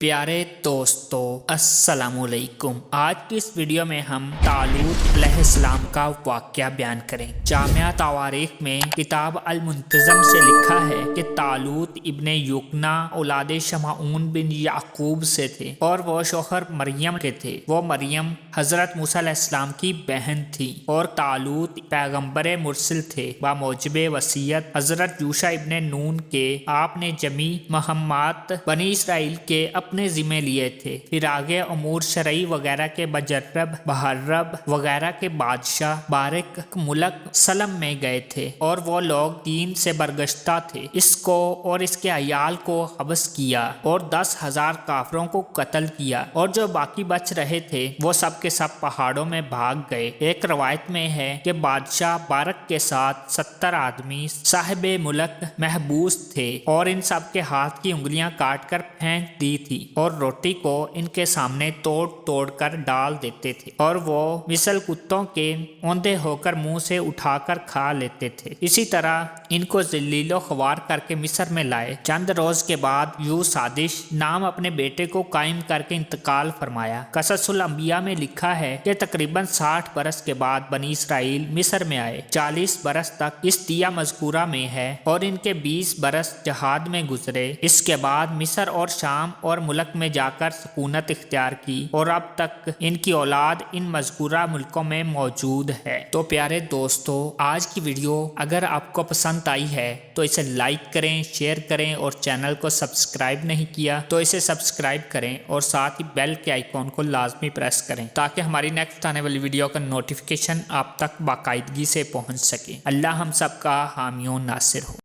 प्यारे दोस्तों अस्सलाम वालेकुम। आज की इस वीडियो में हम तालूत अलैहिस्सलाम का वाक़या बयान करें। जामिया तवारीख में किताब अल मुंतज़म से लिखा है कि तालूत इब्ने युकना औलाद शमाऊन बिन याकूब से थे और वो शोहर मरियम के थे। वो मरियम हज़रत मूसा अलैहिस्सलाम की बहन थी और तालूत पैगम्बर मुरसिल थे। बामौजब वसीयत हज़रत यूशा इब्ने नून के आपने जमी महम्मात बनी इसराइल के अपने जिम्मे लिए थे। फिर आगे अमूर शरई वगैरह के बजर्रब बहर्रब वगैरह के बादशाह बारिक मुल्क सलम में गए थे और वो लोग दीन से बरगश्ता थे। इसको और इसके अयाल को हबस किया और 10,000 काफरों को कत्ल किया और जो बाकी बच रहे थे वो सब के सब पहाड़ों में भाग गए। एक रवायत में है कि बादशाह बारक के साथ 70 आदमी साहिबे मुल्क महबूस थे और इन सब के हाथ की उंगलियां काट कर फेंक दी थी और रोटी को इनके सामने तोड़ तोड़ कर डाल देते थे और वो मिसल कुत्तों के औंधे होकर मुंह से उठाकर खा लेते थे। इसी तरह इनको ज़लीलो ख्वार करके मिस्र में लाए। चंद रोज के बाद यू सादिश नाम अपने बेटे को कायम करके इंतकाल फरमाया। कससुल अंबिया में लिखा है कि तकरीबन 60 बरस के बाद बनी इसराइल मिस्र में आए। 40 बरस तक इस दिया मज़कूरा में है और इनके 20 बरस जहाद में गुजरे। इसके बाद मिस्र और शाम और मुल्क में जाकर सुकूनत इख्तियार की और अब तक इनकी औलाद इन मज़कूरा मुल्कों में मौजूद है। तो प्यारे दोस्तों, आज की वीडियो अगर आपको पसंद आई है तो इसे लाइक करें, शेयर करें और चैनल को सब्सक्राइब नहीं किया तो इसे सब्सक्राइब करें और साथ ही बेल के आइकॉन को लाजमी प्रेस करें ताकि हमारी नेक्स्ट आने वाली वीडियो का नोटिफिकेशन आप तक बाकायदगी से पहुंच सके। अल्लाह हम सब का हामी और नासिर हो।